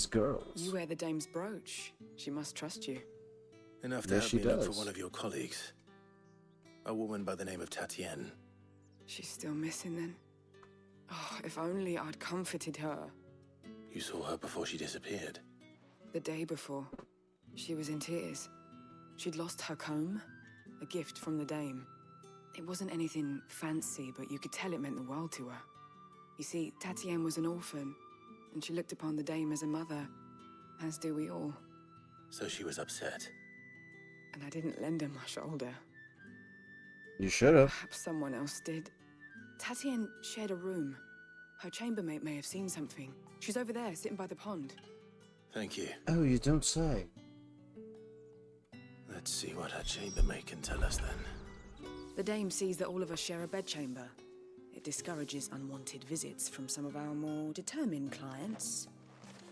these girls? You wear the dame's brooch. She must trust you. Enough to help me look for one of your colleagues. A woman by the name of Tatienne. She's still missing then. Oh, if only I'd comforted her. You saw her before she disappeared? The day before. She was in tears. She'd lost her comb, a gift from the dame. It wasn't anything fancy, but you could tell it meant the world to her. You see, Tatienne was an orphan, and she looked upon the dame as a mother, as do we all. So she was upset. And I didn't lend her my shoulder. You should have. Perhaps someone else did. Tatienne shared a room. Her chambermaid may have seen something. She's over there, sitting by the pond. Thank you. Oh, you don't say. Let's see what her chambermaid can tell us then. The dame sees that all of us share a bedchamber. It discourages unwanted visits from some of our more determined clients.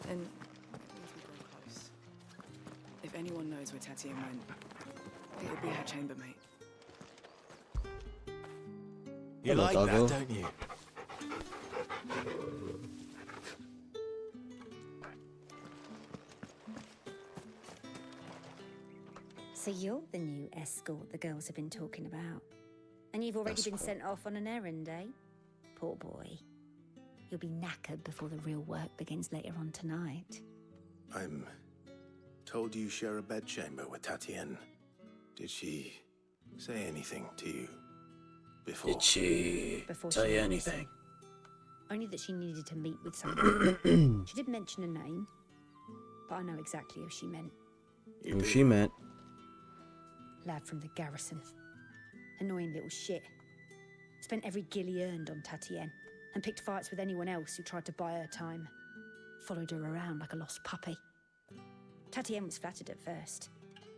And it means we grow close. If anyone knows where Tatienne went, it'll be her chambermaid. You Hello, like doggo. that, don't you? So you're the new escort the girls have been talking about. And you've already been sent off on an errand, eh? Poor boy. You'll be knackered before the real work begins later on tonight. I'm told you share a bedchamber with Tatienne. Did she say anything to you before? Did she Before tell she you went anything? missing. Only that she needed to meet with someone. She did mention a name, but I know exactly who she meant. Who she meant? Lad from the garrison. Annoying little shit. Spent every gil he earned on Tatienne, and picked fights with anyone else who tried to buy her time. Followed her around like a lost puppy. Tatienne was flattered at first,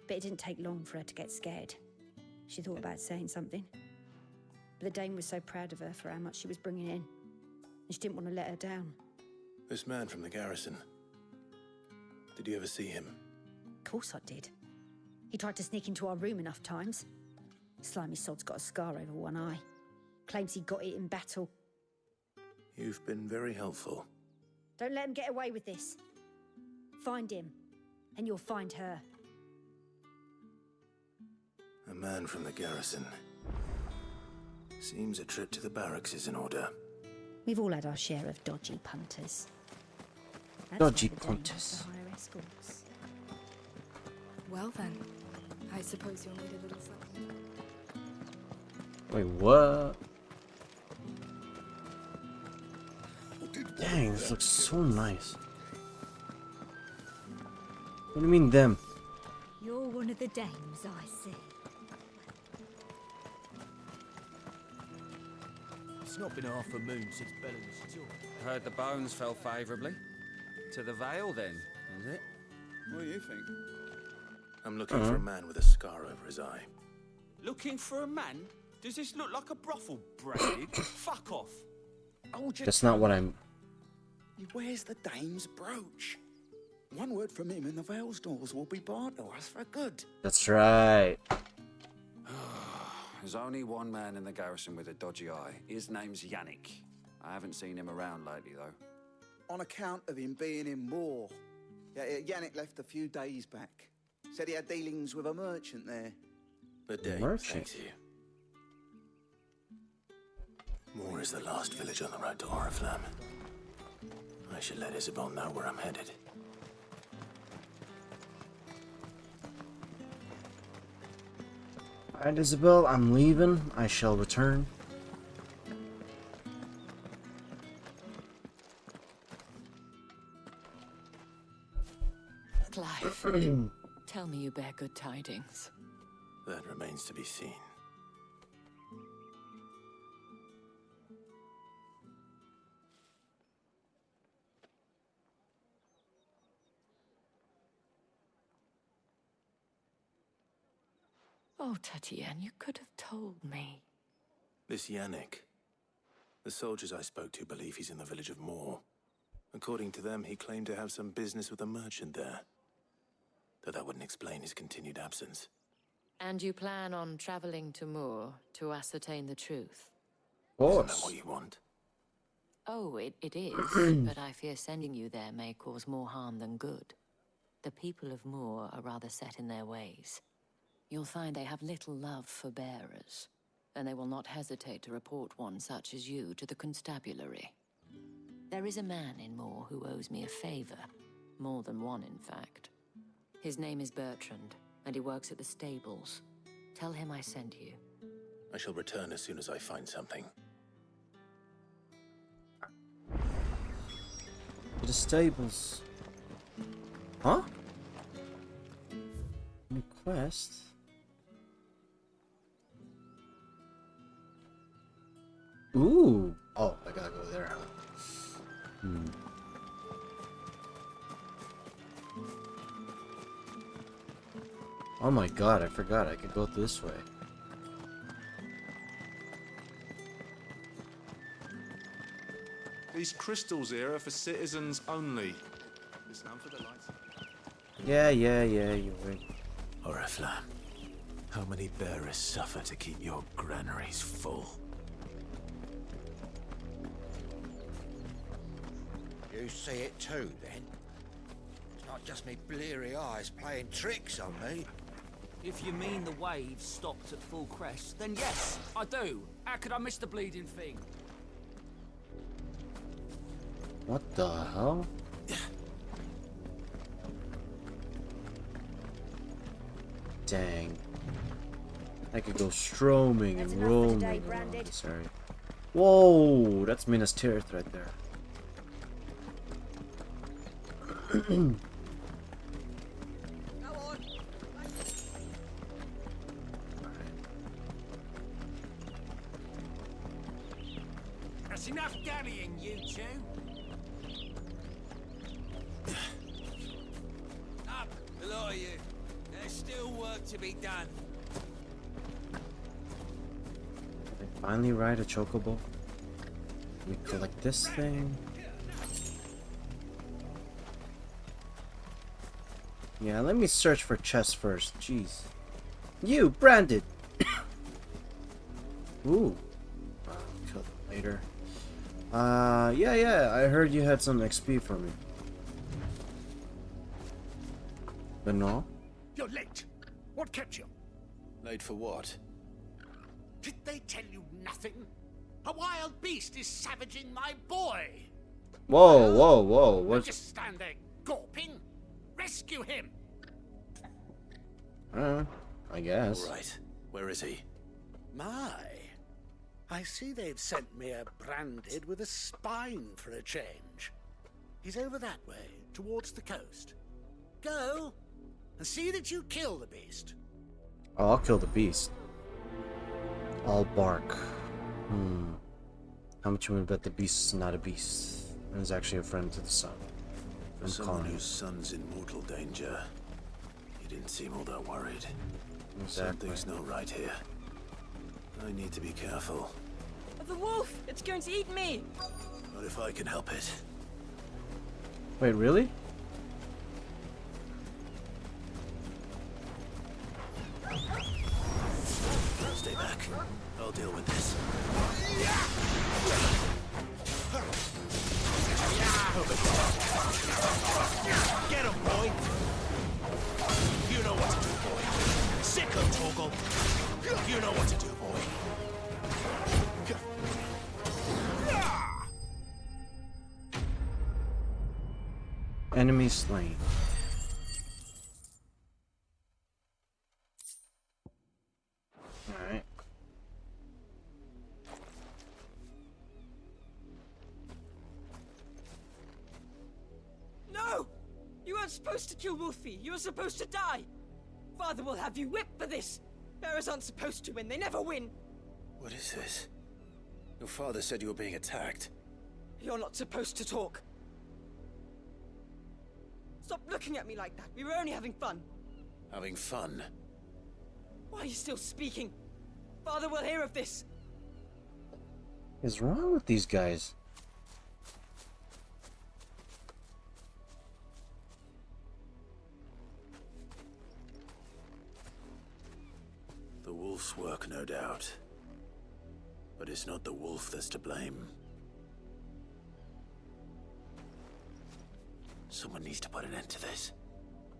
but it didn't take long for her to get scared. She thought about saying something, but the dame was so proud of her for how much she was bringing in, and she didn't want to let her down. This man from the garrison. Did you ever see him? Of course I did. He tried to sneak into our room enough times. Slimy sod's got a scar over one eye. Claims he got it in battle. You've been very helpful. Don't let him get away with this. Find him, and you'll find her. A man from the garrison. Seems a trip to the barracks is in order. We've all had our share of dodgy punters. That's Dodgy why the dame punters. has to hire escorts. Well then, I suppose you'll need a little something. Wait, what? Dang, this looks so nice. What do you mean, them? You're one of the dames, I see. It's not been half a moon since Bella was talking. Heard the bones fell favourably. To the Vale, then, is it? What do you think? I'm looking for a man with a scar over his eye. Looking for a man? Does this look like a brothel, Branded? Fuck off. Hold your That's not what I'm... Where's the dame's brooch? One word from him and the Vale's doors will be barred to us for good. That's right. There's only one man in the garrison with a dodgy eye. His name's Yannick. I haven't seen him around lately, though. On account of him being in war. Yeah, Yannick left a few days back. Said he had dealings with a merchant there. The day, Merchant. thanks you. Moore is the last village on the road to Oriflamme. I should let Isabel know where I'm headed. Alright, Isabel, I'm leaving. I shall return. Clive, tell me you bear good tidings. That remains to be seen. Oh, Tatienne, you could have told me. This Yannick. The soldiers I spoke to believe he's in the village of Moore. According to them, he claimed to have some business with a merchant there. Though that wouldn't explain his continued absence. And you plan on traveling to Moor to ascertain the truth? Of Isn't that course. what you want? Oh, it is, but I fear sending you there may cause more harm than good. The people of Moor are rather set in their ways. You'll find they have little love for bearers, and they will not hesitate to report one such as you to the constabulary. There is a man in Moor who owes me a favor. More than one, in fact. His name is Bertrand, and he works at the stables. Tell him I sent you. I shall return as soon as I find something. To the stables. Huh? New quest? Ooh. Oh, I gotta go there, huh? Oh my god, I forgot I could go this way. These crystals here are for citizens only. There's none for the lights. Yeah, you're right. Oriflamme, how many bearers suffer to keep your granaries full? You see it too, then? It's not just me bleary eyes playing tricks on me. If you mean the waves stopped at full crest, then yes, I do. How could I miss the bleeding thing? What the hell? Dang. I could go stroming That's and enough for today, roaming around Branded. this area. Whoa, that's Minas Tirith right there. That's enough dallying, you two. Up, a lot of you. There's still work to be done. I finally ride a chocobo. We collect this thing. Yeah, let me search for chests first. Jeez. You, Branded! Ooh. I'll kill them later. Yeah, I heard you had some XP for me. But no? You're late. What kept you? Late for what? Did they tell you nothing? A wild beast is savaging my boy. Whoa, Don't what? just stand there gawping. Rescue him. I guess. All right. Where is he? My, I see they've sent me a Branded with a spine for a change. He's over that way, towards the coast. Go, and see that you kill the beast. Oh, I'll kill the beast. All bark. How much you want to bet the beast is not a beast? And is actually a friend to the sun. For I'm someone calling whose son's in mortal danger, he didn't seem all that worried. Exactly. Something's not right here. I need to be careful. The wolf! It's going to eat me! Not if I can help it. Wait, really? Stay back. I'll deal with this. Get him, boy! You know what to do, boy. Sick of Torgal. You know what to do, boy. Enemy slain. Alright. No! You weren't supposed to kill Wolfie. You were supposed to die. Father will have you whipped for this. Bearers aren't supposed to win. They never win. What is this? Your father said you were being attacked. You're not supposed to talk. Stop looking at me like that. We were only having fun. Having fun? Why are you still speaking? Father will hear of this. What is wrong with these guys? The wolf's work, no doubt. But it's not the wolf that's to blame. Someone needs to put an end to this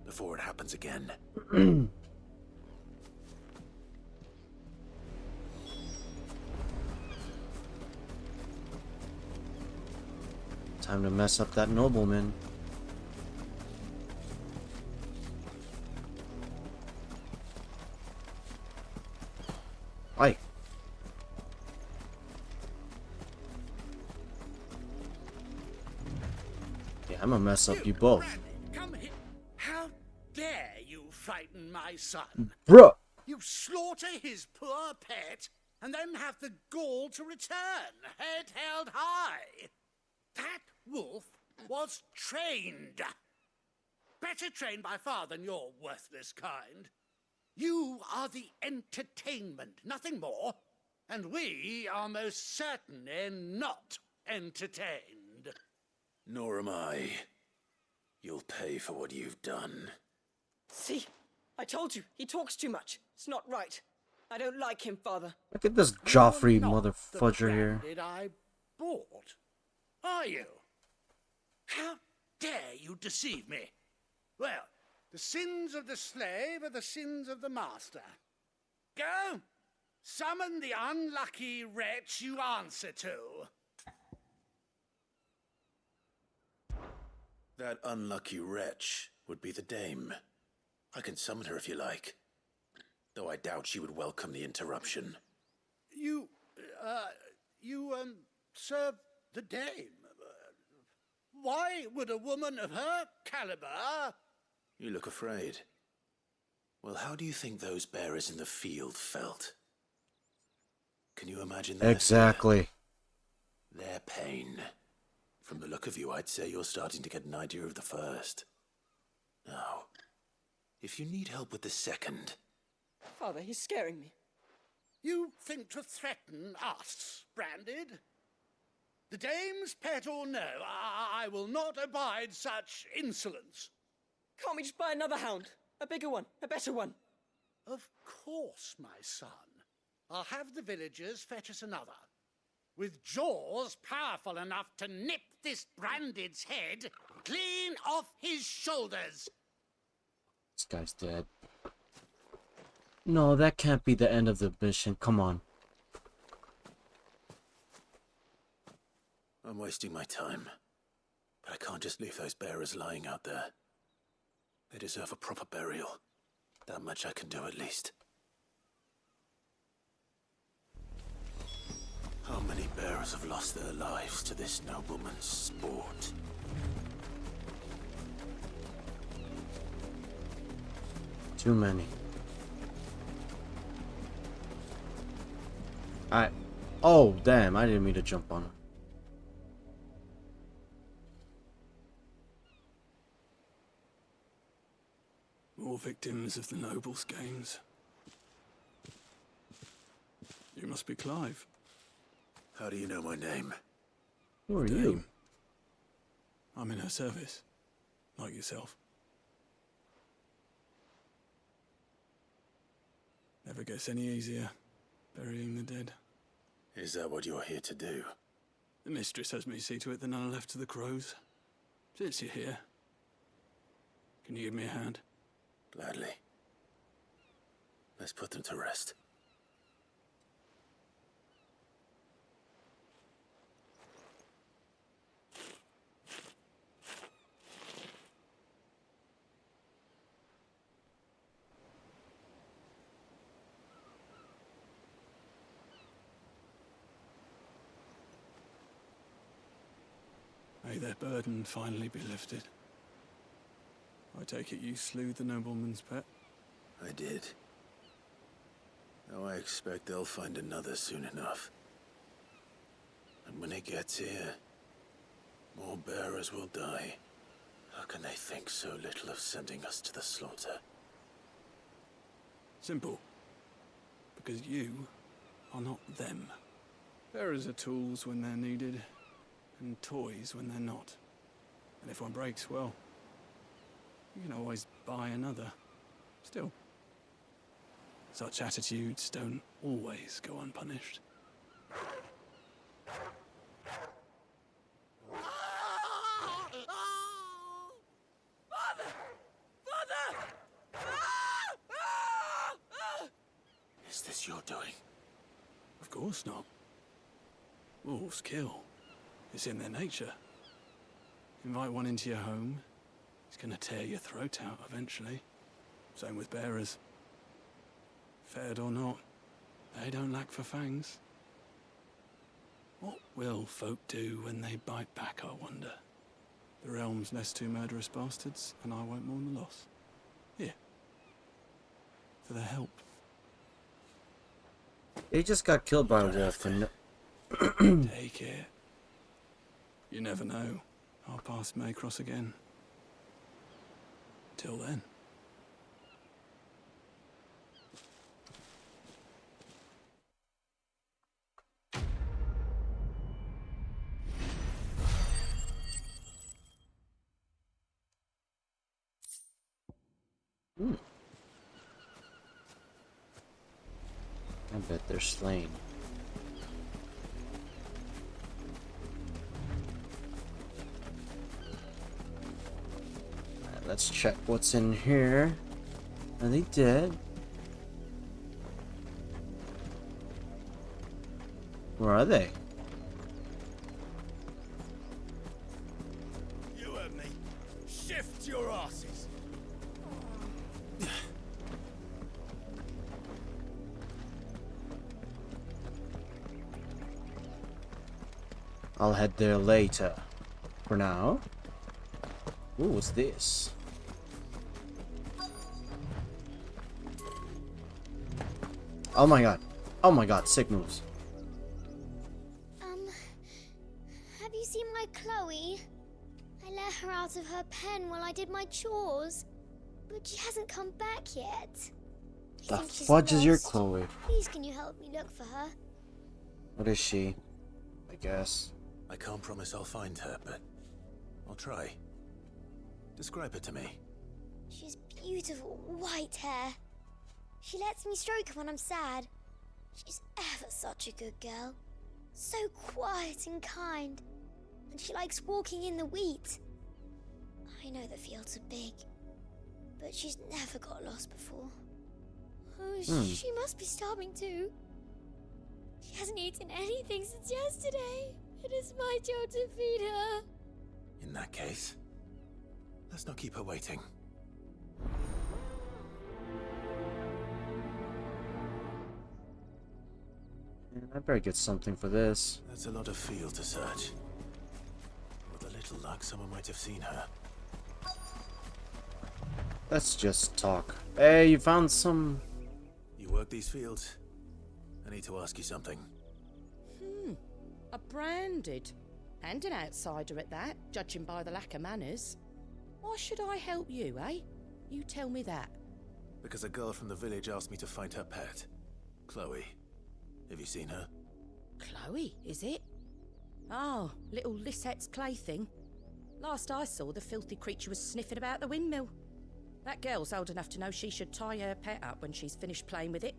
before it happens again. Time to mess up that nobleman. Aye. Yeah, I'm gonna mess up you both. Come here. How dare you frighten my son? Bruh! You slaughter his poor pet, and then have the gall to return, head held high. That wolf was trained. Better trained by far than your worthless kind. You are the entertainment, nothing more. And we are most certainly not entertained. Nor am I. You'll pay for what you've done. See? I told you, he talks too much. It's not right. I don't like him, Father. Look at this Joffrey You're not motherfudger the here. branded I bought, are you? How dare you deceive me? Well, the sins of the slave are the sins of the master. Go, summon the unlucky wretch you answer to. That unlucky wretch would be the dame. I can summon her if you like. Though I doubt she would welcome the interruption. You serve the dame. Why would a woman of her caliber... You look afraid. Well, how do you think those bearers in the field felt? Can you imagine their Exactly. fear? Their pain. From the look of you, I'd say you're starting to get an idea of the first. Now, if you need help with the second... Father, he's scaring me. You think to threaten us, Branded? The dame's pet or no, I will not abide such insolence. Can't we just buy another hound? A bigger one, a better one. Of course, my son. I'll have the villagers fetch us another. With jaws powerful enough to nip this Branded's head clean off his shoulders. This guy's dead. No, that can't be the end of the mission. Come on. I'm wasting my time. But I can't just leave those bearers lying out there. They deserve a proper burial. That much I can do at least. How many bearers have lost their lives to this nobleman's sport? Too many. Oh, damn. I didn't mean to jump on him. More victims of the nobles' games. You must be Clive. How do you know my name? Who are Dame. you? I'm in her service, like yourself. Never gets any easier, burying the dead. Is that what you're here to do? The mistress has me see to it that none are left to the crows. Since you're here, can you give me a hand? Gladly. Let's put them to rest. May their burden finally be lifted. I take it you slew the nobleman's pet? I did. Now I expect they'll find another soon enough. And when it gets here, more bearers will die. How can they think so little of sending us to the slaughter? Simple. Because you are not them. Bearers are tools when they're needed, and toys when they're not. And if one breaks, well, you can always buy another. Still, such attitudes don't always go unpunished. is this you're doing? Of course not. Wolves kill. It's in their nature. Invite one into your home, he's gonna tear your throat out eventually. Same with bearers. Fed or not, they don't lack for fangs. What will folk do when they bite back, I wonder? The realm's nest two murderous bastards, and I won't mourn the loss. Here. For their help. They just got killed by a wolf and Take it. You never know. Our paths may cross again. Till then. I bet they're slain. Alright, let's check what's in here. Are they dead? Where are they? You heard me. Shift your asses. I'll head there later. For now. Ooh, what's this? Oh my god. Oh my god, sick moves. Have you seen my Chloe? I let her out of her pen while I did my chores, but she hasn't come back yet. The fudge is your lost. Chloe? Please, can you help me look for her? What is she? I guess. I can't promise I'll find her, but I'll try. Describe her to me. She has beautiful white hair. She lets me stroke her when I'm sad. She's ever such a good girl. So quiet and kind. And she likes walking in the wheat. I know the fields are big, but she's never got lost before. Oh, she must be starving too. She hasn't eaten anything since yesterday. It is my job to feed her. In that case, let's not keep her waiting. I better get something for this. That's a lot of field to search. With a little luck, someone might have seen her. Let's just talk. Hey, you found some... You work these fields? I need to ask you something. A branded. And an outsider at that, judging by the lack of manners. Why should I help you, eh? You tell me that. Because a girl from the village asked me to find her pet. Chloe. Have you seen her? Chloe, is it? Oh, little Lisette's plaything. Last I saw, the filthy creature was sniffing about the windmill. That girl's old enough to know she should tie her pet up when she's finished playing with it.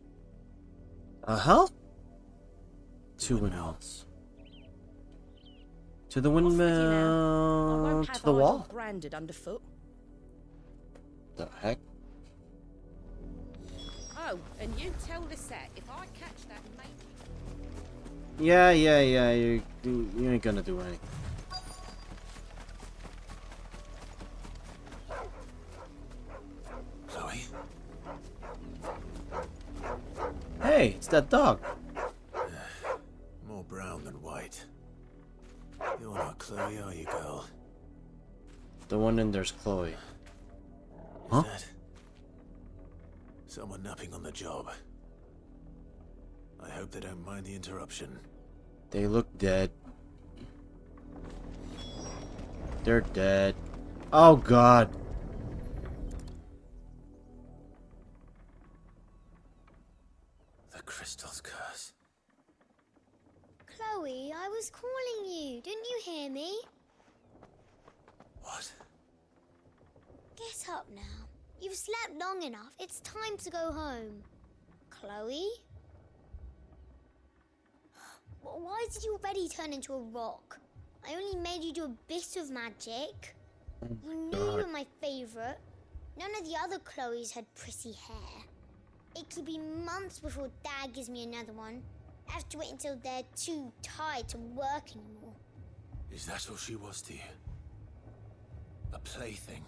Two windmills. To the windmill. To the wall. Branded underfoot. The heck? Oh, and you tell Lisette if I catch that mate. Yeah. You ain't gonna do anything. Chloe? Hey, it's that dog. More brown than white. You're not Chloe, are you, girl? The one in there's Chloe. Is that someone napping on the job? I hope they don't mind the interruption. They look dead. They're dead. Oh god. The crystal's curse. Chloe, I was calling you. Didn't you hear me? What? Get up now. You've slept long enough. It's time to go home. Chloe? Why did you already turn into a rock? I only made you do a bit of magic. You knew you were my favorite. None of the other Chloes had pretty hair. It could be months before Dad gives me another one. I have to wait until they're too tired to work anymore. Is that all she was to you? A plaything?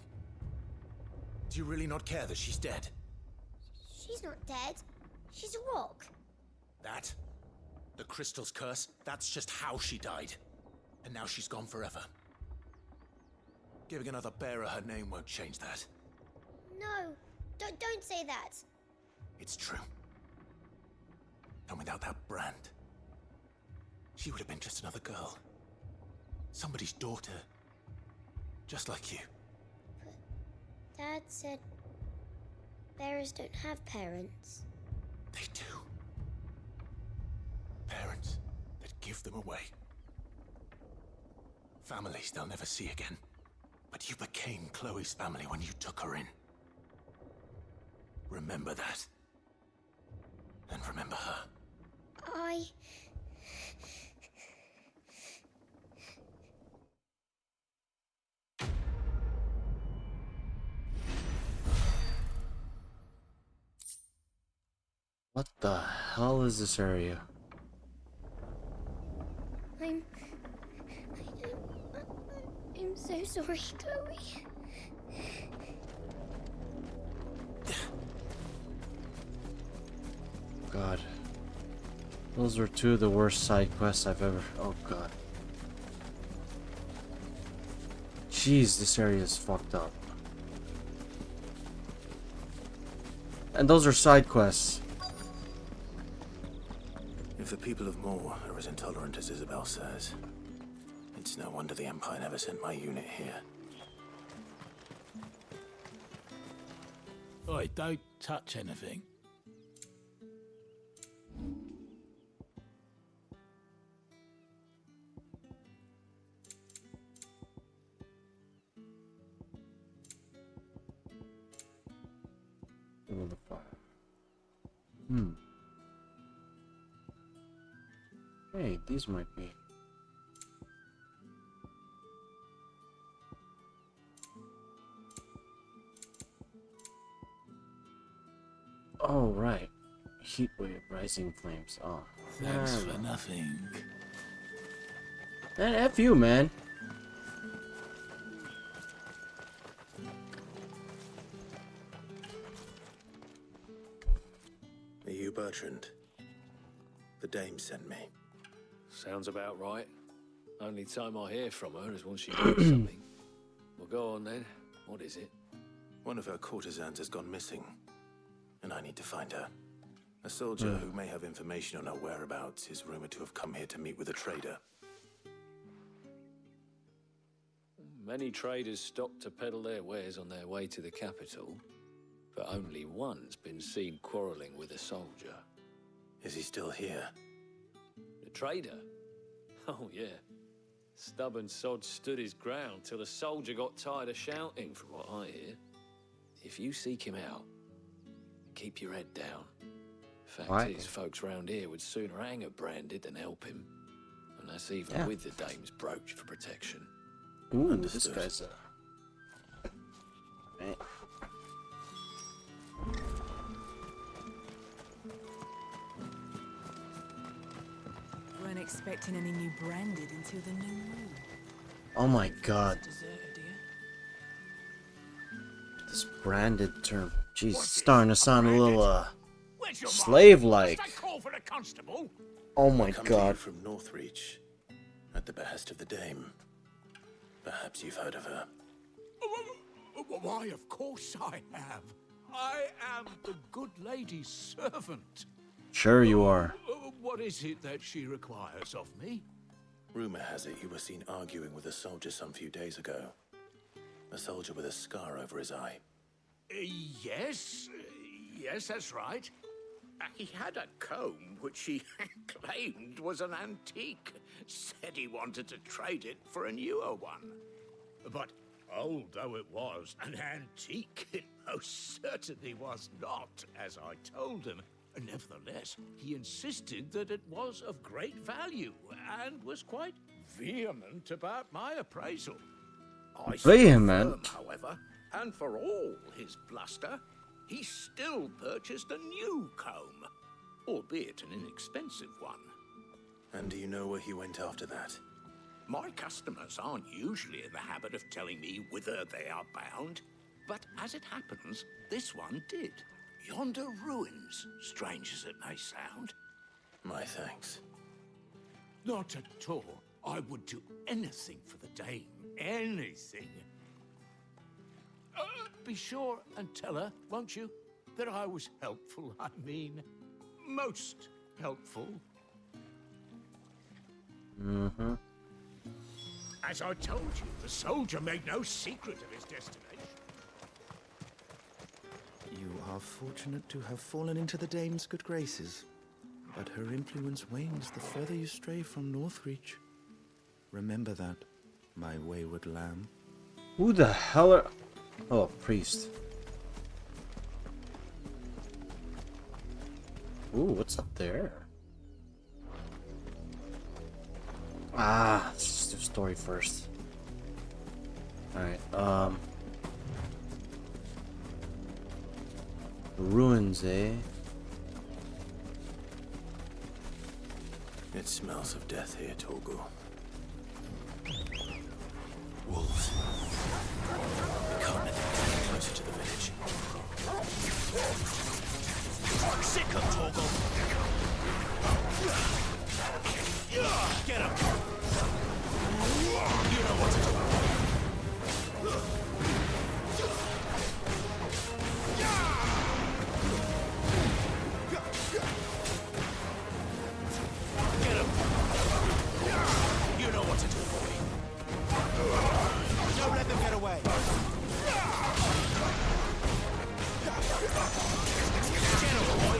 Do you really not care that she's dead? She's not dead. She's a rock. That? The crystal's curse? That's just how she died. And now she's gone forever. Giving another bearer her name won't change that. No, don't say that. It's true. And without that brand, she would have been just another girl. Somebody's daughter. Just like you. But Dad said bearers don't have parents. They do. Parents that give them away. Families they'll never see again. But you became Chloe's family when you took her in. Remember that. And remember her. What the hell is this area? I'm so sorry, Chloe. God. Those were two of the worst side quests I've ever... Oh god. Jeez, this area is fucked up. And those are side quests. If the people of Moor are as intolerant as Isabel says, it's no wonder the Empire never sent my unit here. Oi, don't touch anything. Hey, these might be. Oh, right. Heat wave, rising flames. Oh. Thanks for nothing. Man, F you, man. Are you Bertrand? The dame sent me. Sounds about right. Only time I hear from her is when she wants something. Well, go on then. What is it? One of her courtesans has gone missing, and I need to find her. A soldier who may have information on her whereabouts is rumored to have come here to meet with a trader. Many traders stop to peddle their wares on their way to the capital, but only one's been seen quarreling with a soldier. Is he still here? The trader? Oh, yeah. Stubborn sod stood his ground till the soldier got tired of shouting, from what I hear. If you seek him out, keep your head down. Fact is, folks round here would sooner hang a branded than help him. And that's even with the dame's brooch for protection. Ooh, this guy's a... Right. Weren't expecting any new branded until the new moon. Oh my god. Deserted, This branded term. Jeez, it's starting to sound a little, slave-like. Oh my god. From Northreach, at the behest of the dame. Perhaps you've heard of her. Why, of course I have. I am the good lady's servant. Sure you are. What is it that she requires of me? Rumor has it you were seen arguing with a soldier some few days ago. A soldier with a scar over his eye. Yes, that's right. He had a comb which he claimed was an antique. Said he wanted to trade it for a newer one. But old though it was, an antique it most certainly was not, as I told him. Nevertheless, he insisted that it was of great value and was quite vehement about my appraisal. I stood Vehement? firm, however, and for all his bluster, he still purchased a new comb, albeit an inexpensive one. And do you know where he went after that? My customers aren't usually in the habit of telling me whither they are bound, but as it happens, this one did. Yonder ruins, strange as it may sound. My thanks. Not at all. I would do anything for the dame. Anything. Be sure and tell her, won't you, that I was helpful. I mean, most helpful. Mm-hmm. As I told you, the soldier made no secret of his destination. You are fortunate to have fallen into the dame's good graces, but her influence wanes the further you stray from Northreach. Remember that, my wayward lamb. Who the hell are... Oh, priest. Ooh, what's up there? Ah, let's do story first. Alright, ruins, eh? It smells of death here, Torgal. Wolves. We can't let them get closer to the village. Sick of Torgal! Get him! You know what to do. Get him! You know what to do, boy. Don't let them get away. Get him, boy.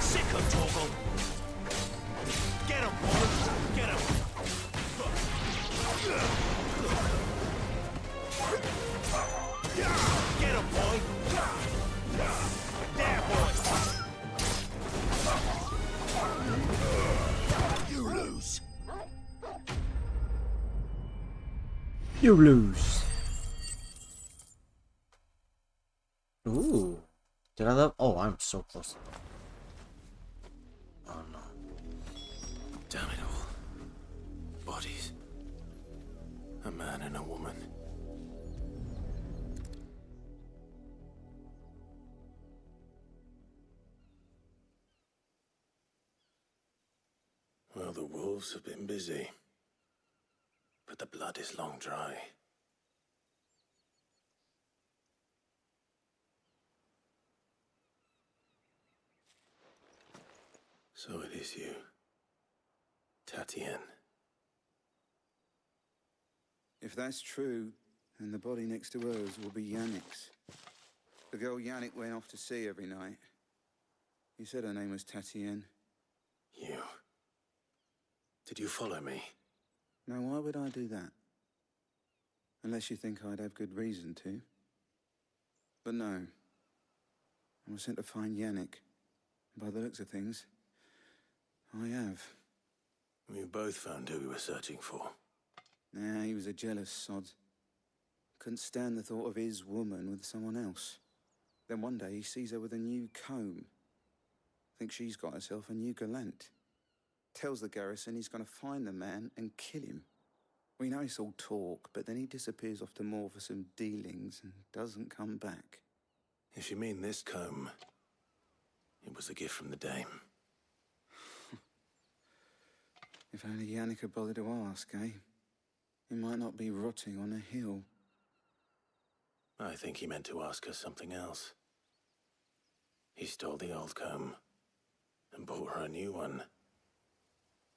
Sick of Torgal. Get him, boy. Get him. Get him, boy. There, boy. You lose. You lose. Ooh. Did I love? Oh, I'm so close. Oh no. Damn it all. Bodies. A man and a woman. Well, the wolves have been busy. But the blood is long dry. So it is you, Tatienne. If that's true, then the body next to hers will be Yannick's. The girl Yannick went off to sea every night. You said her name was Tatienne. You. Did you follow me? Now, why would I do that? Unless you think I'd have good reason to. But no. I was sent to find Yannick. By the looks of things, I have. We both found who we were searching for. Nah, he was a jealous sod. Couldn't stand the thought of his woman with someone else. Then one day he sees her with a new comb. Thinks she's got herself a new gallant. Tells the garrison he's going to find the man and kill him. We know it's all talk, but then he disappears off to Moor for some dealings and doesn't come back. If you mean this comb, it was a gift from the dame. If only Yannick had bothered to ask, eh? He might not be rotting on a hill. I think he meant to ask her something else. He stole the old comb and bought her a new one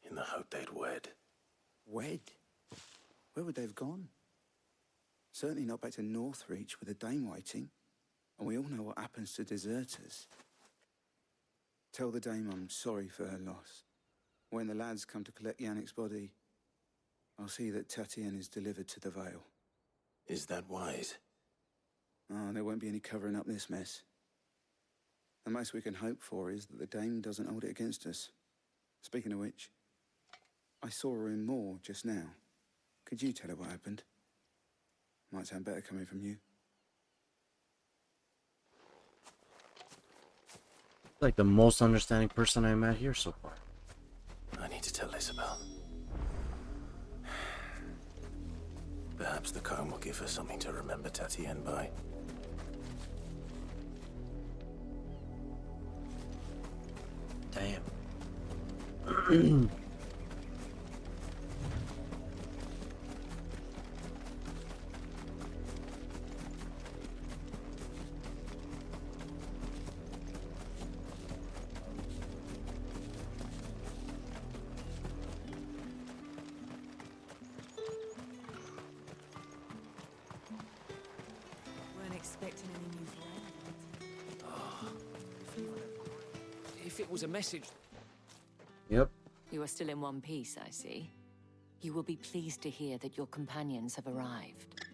in the hope they'd wed. Wed? Where would they have gone? Certainly not back to Northreach with a dame waiting. And we all know what happens to deserters. Tell the dame I'm sorry for her loss. When the lads come to collect Yannick's body, I'll see that Tatienne is delivered to the Vale. Is that wise? Oh, there won't be any covering up this mess. The most we can hope for is that the dame doesn't hold it against us. Speaking of which, I saw her in Moor just now. Could you tell her what happened? Might sound better coming from you. Like the most understanding person I met here so far. I need to tell Isabel. Perhaps the comb will give her something to remember Tatienne by. Damn. Weren't expecting any new friends. If it was a message... Yep. You are still in one piece, I see. You will be pleased to hear that your companions have arrived.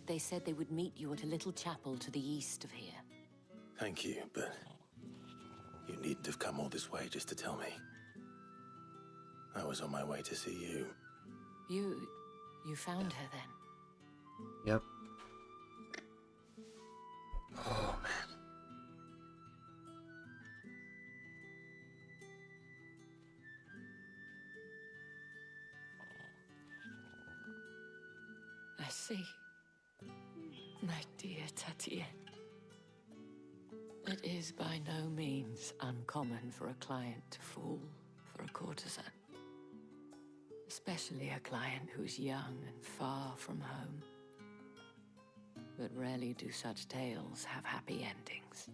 They said they would meet you at a little chapel to the east of here. Thank you, but you needn't have come all this way just to tell me. I was on my way to see you. You found her then? Yep. Oh, man. I see. My dear Tatienne. It is by no means uncommon for a client to fall for a courtesan. Especially a client who's young and far from home. But rarely do such tales have happy endings.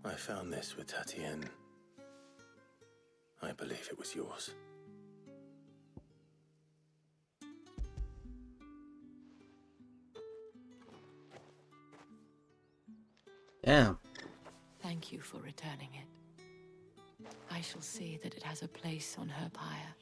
I found this with Tatienne. I believe it was yours. Damn. Thank you for returning it. I shall see that it has a place on her pyre.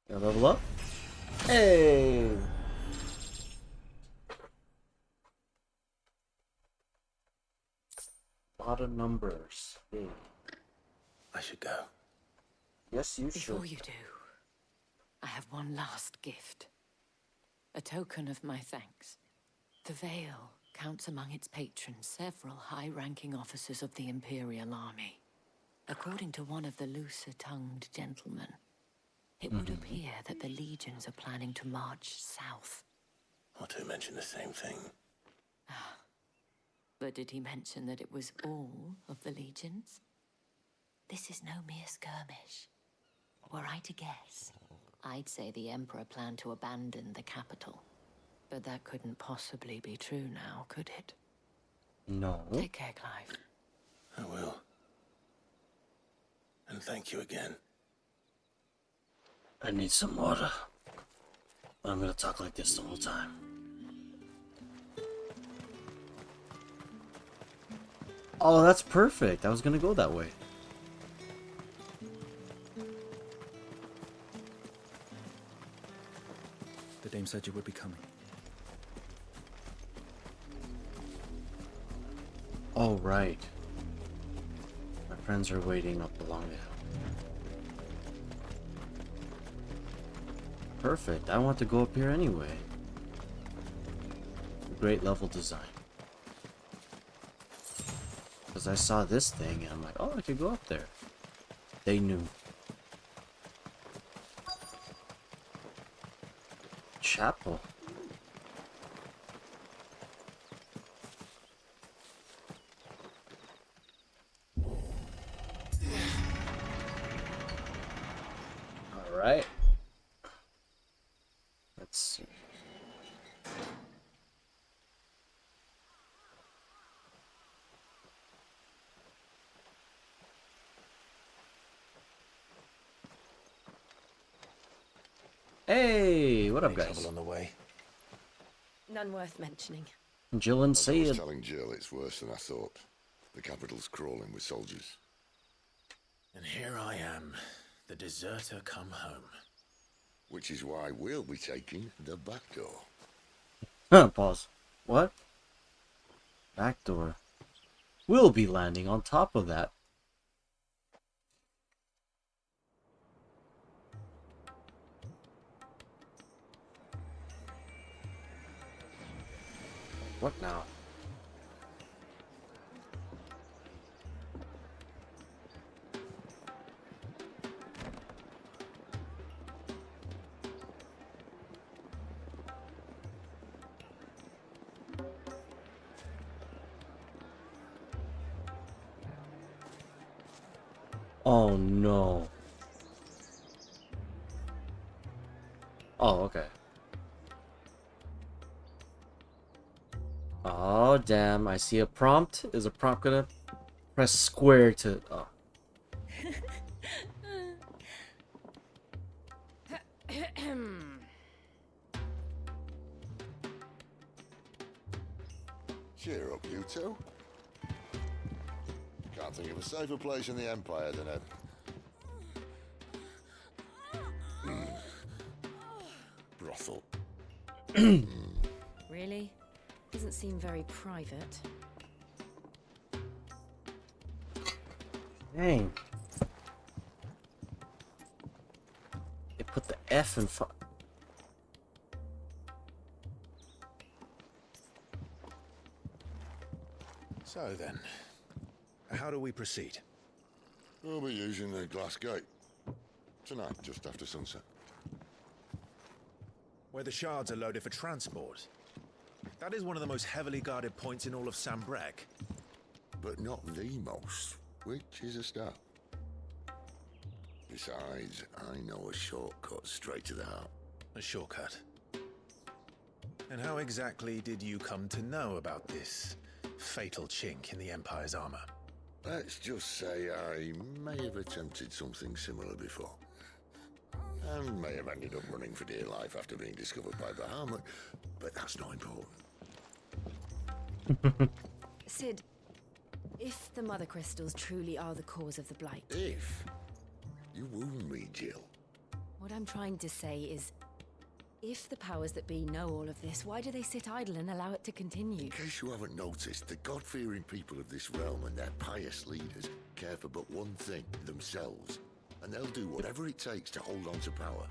Gonna level up? Hey! Lot of numbers. Hey. I should go. Yes, you should. Before you do, I have one last gift. A token of my thanks. The Veil counts among its patrons several high-ranking officers of the Imperial Army. According to one of the looser-tongued gentlemen, it would appear that the legions are planning to march south. Or to mention the same thing. But did he mention that it was all of the legions? This is no mere skirmish. Were I to guess, I'd say the Emperor planned to abandon the capital. But that couldn't possibly be true now, could it? No. Take care, Clive. I will. And thank you again. I need some water. I'm gonna talk like this the whole time. Oh, that's perfect. I was gonna go that way. The dame said you would be coming. Oh, right. My friends are waiting up along the hill. Perfect. I want to go up here anyway. Great level design. Because I saw this thing and I'm like, oh, I could go up there. They knew. Chapel. All right. Let's see. Hey, what up, guys? Trouble on the way. None worth mentioning. Jill and As I was Sayed. telling Jill, it's worse than I thought. The capital's crawling with soldiers. And here I am, the deserter come home. Which is why we'll be taking the back door. Pause. What? Back door. We'll be landing on top of that. What now? Oh no. Oh, okay. Oh, damn. I see a prompt. Is a prompt gonna press square to... Oh. Cheer up, you two. Can't think of a safer place in the Empire than a... brothel. Really? Doesn't seem very private. Dang. They put the F in front. So then, how do we proceed? We'll be using the glass gate. Tonight, just after sunset. Where the shards are loaded for transport. That is one of the most heavily guarded points in all of Sambrec. But not the most, which is a start. Besides, I know a shortcut straight to the heart. A shortcut? And how exactly did you come to know about this fatal chink in the Empire's armor? Let's just say I may have attempted something similar before. And may have ended up running for dear life after being discovered by Bahamut, but that's not important. Sid, if the Mother Crystals truly are the cause of the Blight... If? You wound me, Jill. What I'm trying to say is, if the powers that be know all of this, why do they sit idle and allow it to continue? In case you haven't noticed, the God-fearing people of this realm and their pious leaders care for but one thing, themselves. And they'll do whatever it takes to hold on to power.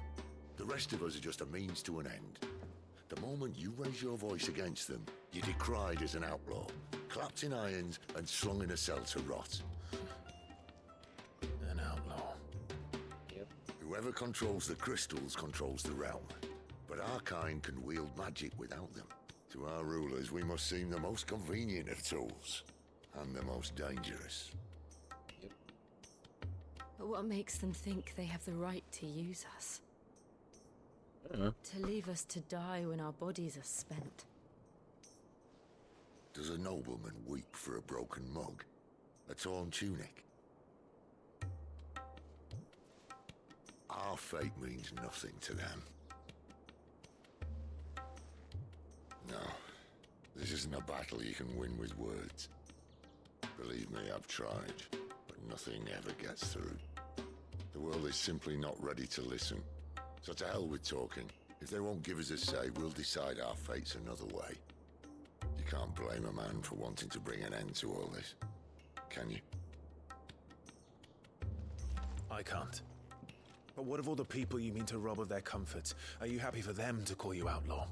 The rest of us are just a means to an end. The moment you raise your voice against them, you're decried as an outlaw, clapped in irons and slung in a cell to rot. An outlaw. Yep. Whoever controls the crystals controls the realm. But our kind can wield magic without them. To our rulers, we must seem the most convenient of tools. And the most dangerous. But what makes them think they have the right to use us? To leave us to die when our bodies are spent. Does a nobleman weep for a broken mug? A torn tunic? Our fate means nothing to them. No, this isn't a battle you can win with words. Believe me, I've tried, but nothing ever gets through. The world is simply not ready to listen. So to hell with talking. If they won't give us a say, we'll decide our fates another way. You can't blame a man for wanting to bring an end to all this, can you? I can't. But what of all the people you mean to rob of their comforts? Are you happy for them to call you outlaw?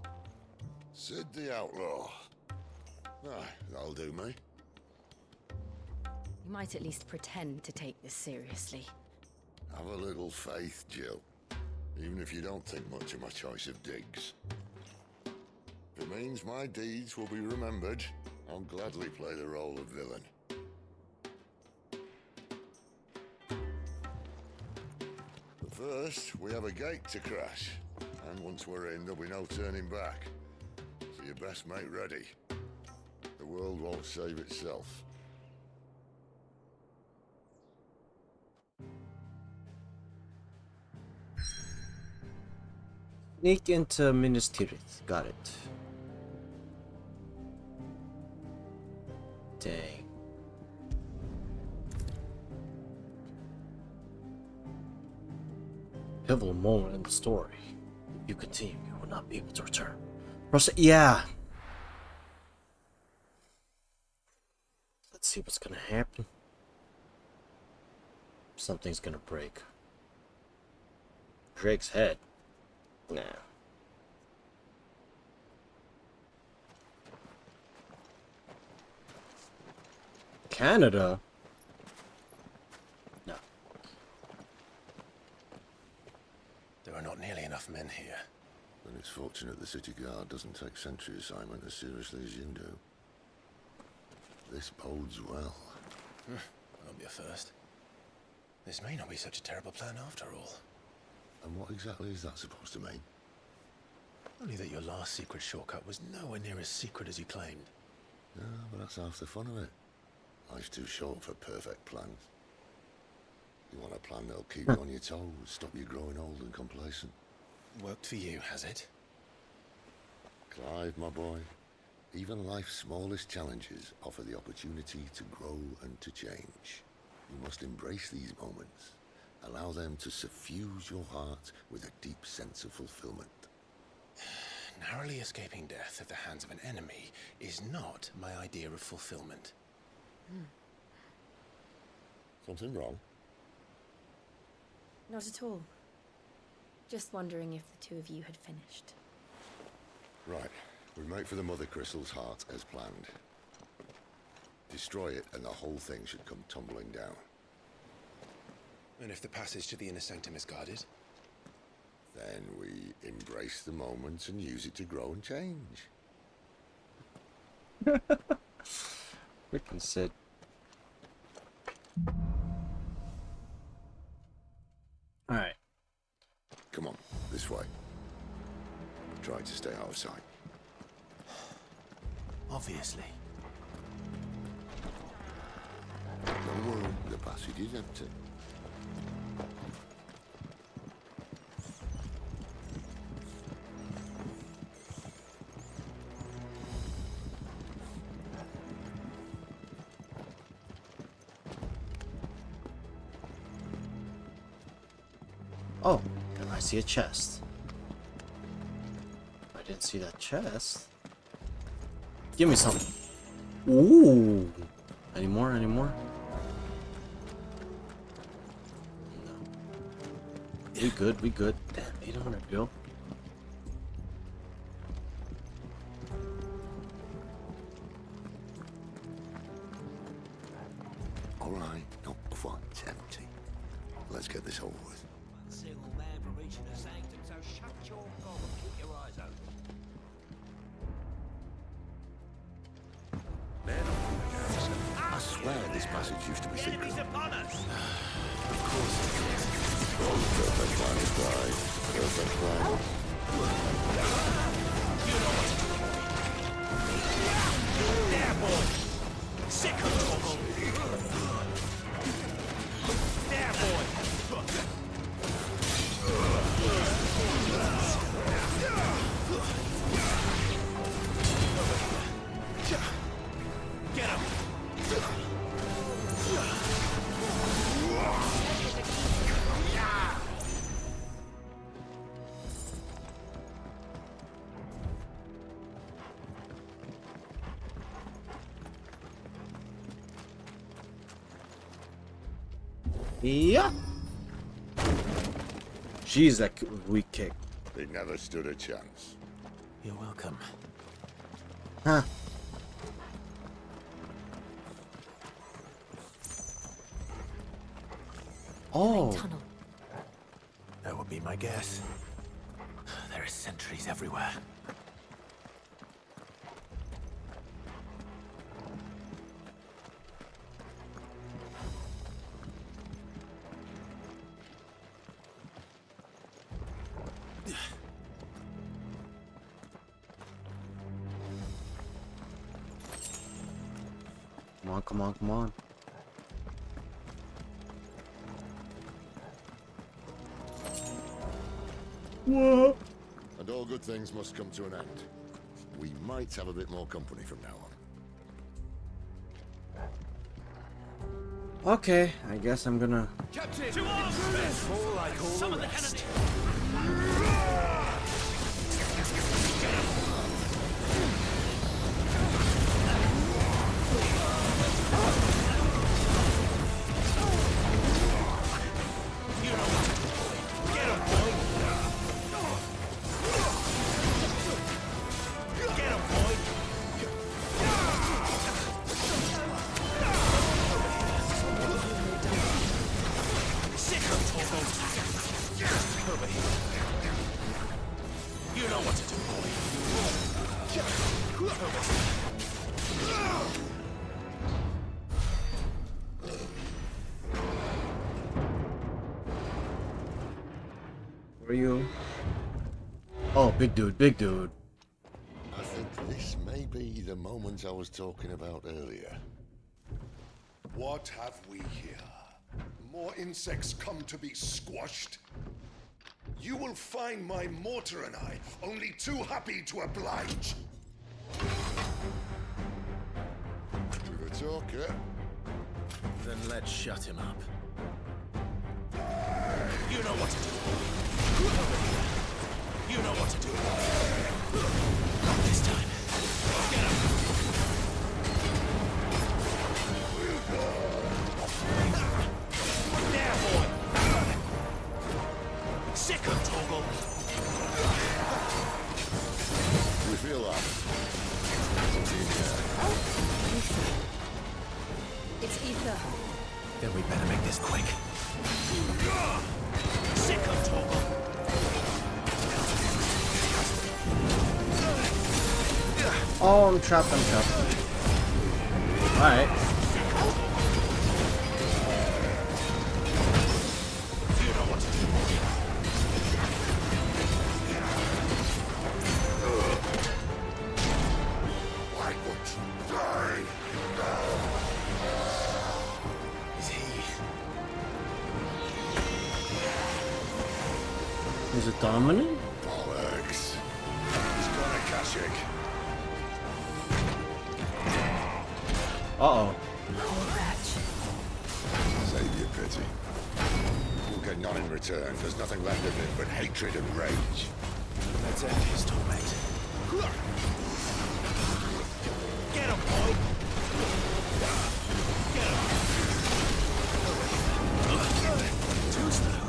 Sid the Outlaw. Ah, that'll do me. You might at least pretend to take this seriously. Have a little faith, Jill. Even if you don't think much of my choice of digs. If it means my deeds will be remembered, I'll gladly play the role of villain. But first, we have a gate to crash. And once we're in, there'll be no turning back. So you best make ready. The world won't save itself. Sneak into Minas Tirith. Got it. Dang. Pivotal moment in the story. If you continue, you will not be able to return. Yeah. Let's see what's gonna happen. Something's gonna break. Drake's head. Nah. Canada? No. There are not nearly enough men here. Then it's fortunate the city guard doesn't take sentry assignment as seriously as you do. This bodes well. That'll be a first. This may not be such a terrible plan after all. And what exactly is that supposed to mean? Only that your last secret shortcut was nowhere near as secret as you claimed. Yeah, but that's half the fun of it. Life's too short for perfect plans. You want a plan that'll keep you on your toes, stop you growing old and complacent. Worked for you, has it? Clive, my boy, even life's smallest challenges offer the opportunity to grow and to change. You must embrace these moments. Allow them to suffuse your heart with a deep sense of fulfillment. Narrowly escaping death at the hands of an enemy is not my idea of fulfillment. Something wrong? Not at all. Just wondering if the two of you had finished. Right. We make for the Mother Crystal's heart as planned. Destroy it and the whole thing should come tumbling down. And if the passage to the inner sanctum is guarded? Then we embrace the moment and use it to grow and change. Freaking Sid. Alright. Come on, this way. Try to stay out of sight. Obviously. Don't worry, the passage is empty. Oh, and I see a chest. I didn't see that chest. Give me some. Ooh. Any more? Any more? No. We good, we good. Damn, 800 bill. Alright, not quite empty. Let's get this over with. One single man for reaching the sanctum, so shut your gob and keep your eyes open. I swear this passage used to be secret. Enemies upon us! Of course it is. Perfect plan is right. Perfect plan. There, boy! Sick of trouble! There, boy! Get him! Yeah. Jeez, that weak kick. They never stood a chance. You're welcome. Huh. Oh. Tunnel. That would be my guess. There are sentries everywhere. Come on, come on, come on. Whoa. And all good things must come to an end. We might have a bit more company from now on. Okay, I guess I'm gonna. Captain! To arms! Fall like all some the rest. what to do, boy. Where are you? Oh, big dude, big dude. I think this may be the moment I was talking about earlier. What have we here? More insects come to be squashed? You will find my mortar and I only too happy to oblige. With a talker? Then let's shut him up. You know what to do. You know what to do. Not this time. Get up. There, boy. Sick of Toggle. We feel that. It's Ether. Then we better make this quick. Sick of Toggle. Oh, I'm trapped, I'm trapped. Alright. You know what to do. Why would you die? Is he? Is it dominant? Bollocks. He's gonna Kashyyyk. Uh-oh. Save your pity. We'll get none in return. There's nothing left of him but hatred and rage. Let's end his torment. Get him, boy! Get him! Too slow.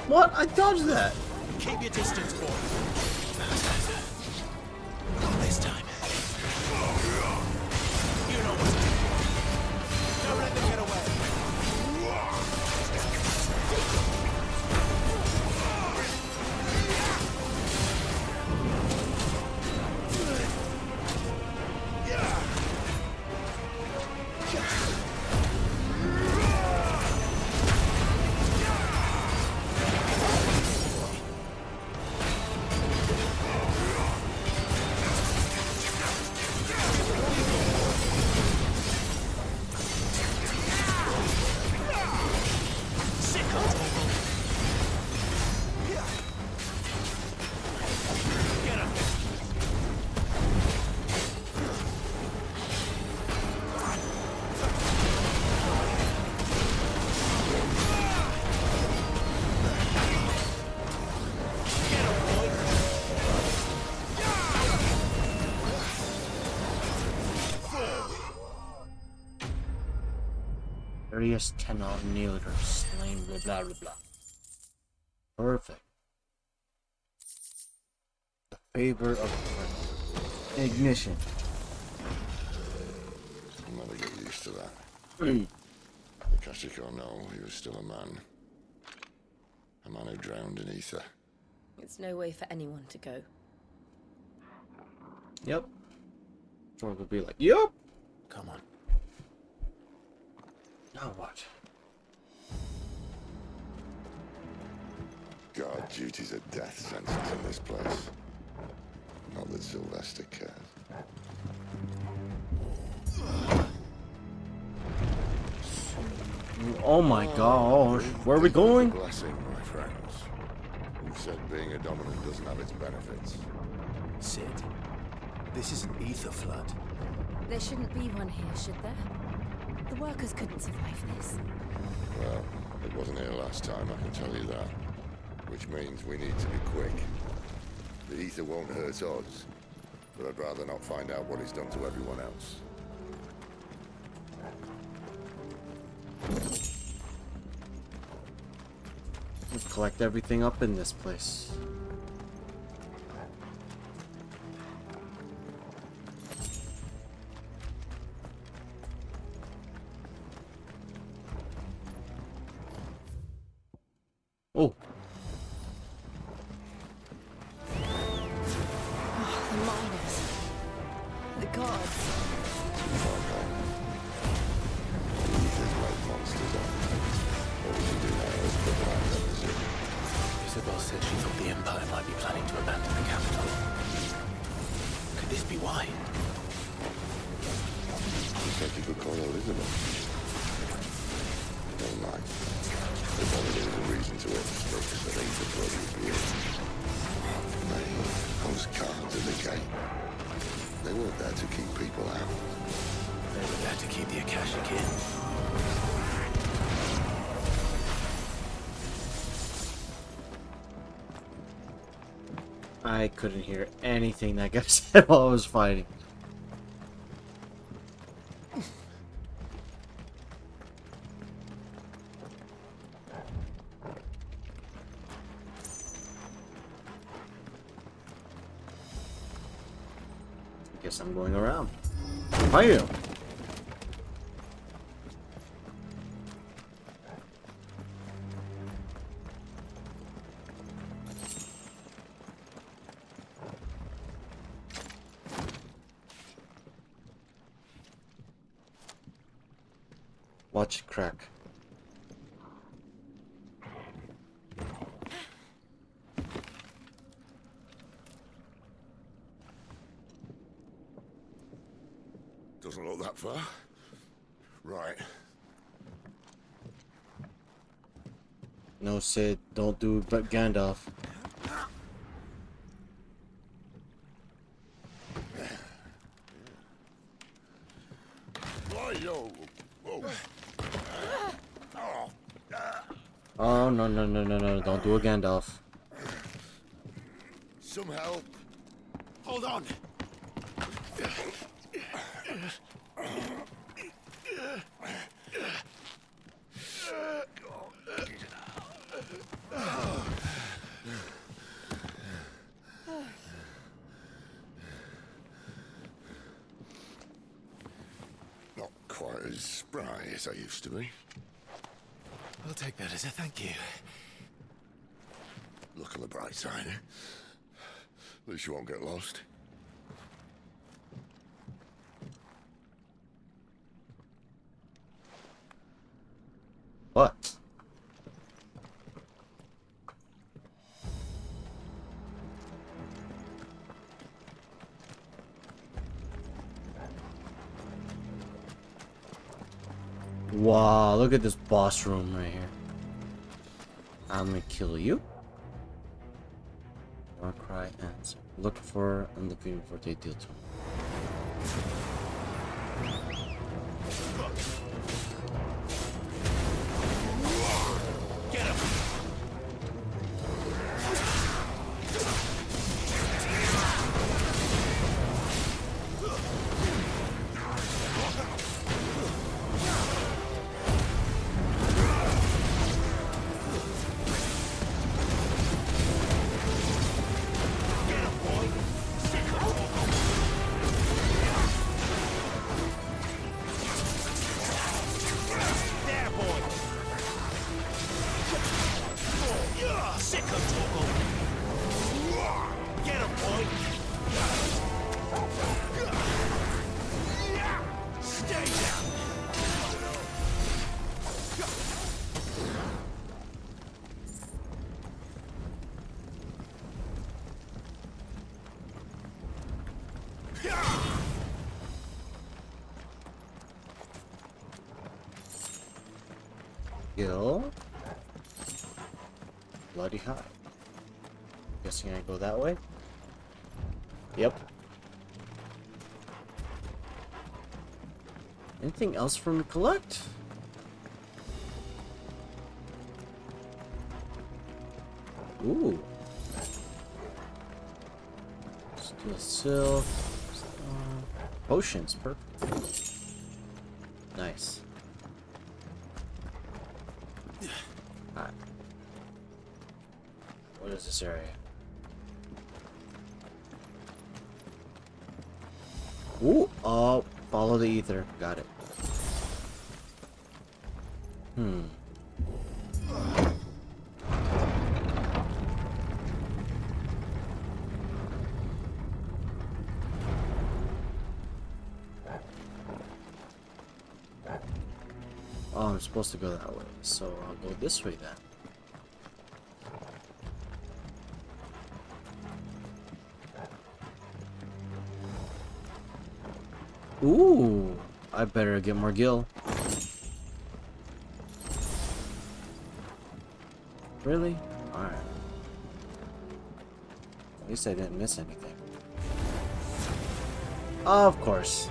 What? I dodged that. Keep your distance, boy. Not this time. You know what to do. Don't let them get away. Various annihilators slain, blah blah blah blah. Perfect. The favor of ignition. I'll never get used to that. The Kashyyyk or no, he was still a man. A man who drowned in ether. It's no way for anyone to go. Yep. Or would be like, yep. Come on. Now what? Guard duties are death sentence in this place. Not that Sylvester cares. Oh my gosh. Where are we going? Blessing, my friends. You've said being a dominant doesn't have its benefits. Sid, this is an ether flood. There shouldn't be one here, should there? The workers couldn't survive this. Well, it wasn't here last time, I can tell you that. Which means we need to be quick. The ether won't hurt us, but I'd rather not find out what it's done to everyone else. Let's collect everything up in this place. world, isn't it? Never mind. There's only a reason to it. Sticks that ain't the bloody beer. Oh, mate, those guards at the gate. They weren't there to keep people out. They were there to keep the Akashic in. I couldn't hear anything that guy said while I was fighting. I guess I'm going around. How are you? Watch it crack. Doesn't look that far. Right. No, Sid, don't do but Gandalf. Oh, no, no, no, no, no, don't do a Gandalf. Some help. Hold on. Not quite as spry as I used to be. I'll take that as a thank you. Look on the bright side, eh? At least you won't get lost. What? Wow, look at this boss room right here. I'm gonna kill you. Warcry ends. Look for and defeat before they deal to him. Get him! Kill. Bloody high. Guessing I go that way? Yep. Anything else for me to collect? Ooh. Steel silk. Potions, perfect. Nice. Alright. What is this area? Ooh, oh, follow the ether. Got it. Oh, I'm supposed to go that way, so I'll go this way then. Ooh, I better get more gil. Really? Alright. At least I didn't miss anything. Of course.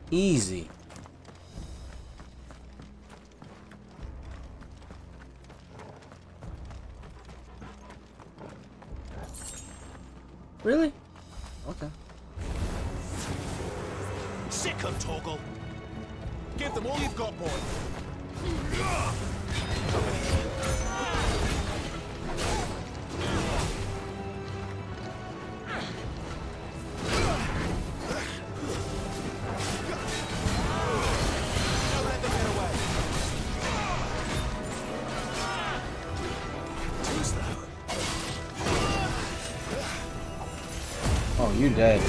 Easy. Really? Okay. Sick 'em, Torgal. Give them all you've got, boy. Oh, you dead.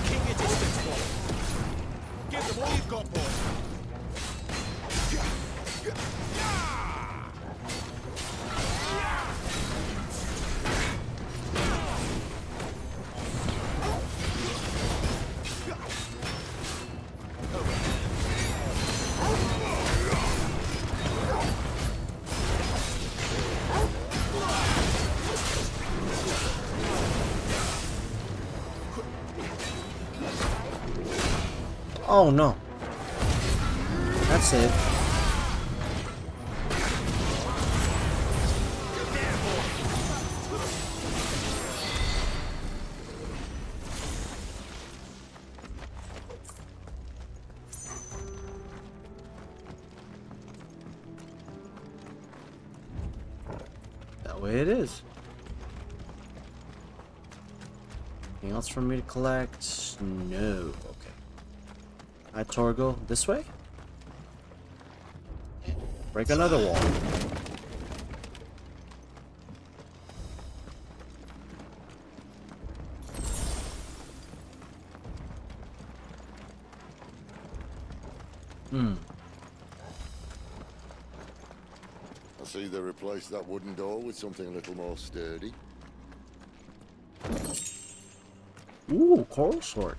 Keep your distance, boy. Give them all you've got, boy. Oh no. That's it. That way it is. Anything else for me to collect? No. Hi, Torgal. This way? Break another wall. I see they replaced that wooden door with something a little more sturdy. Ooh, coral sword.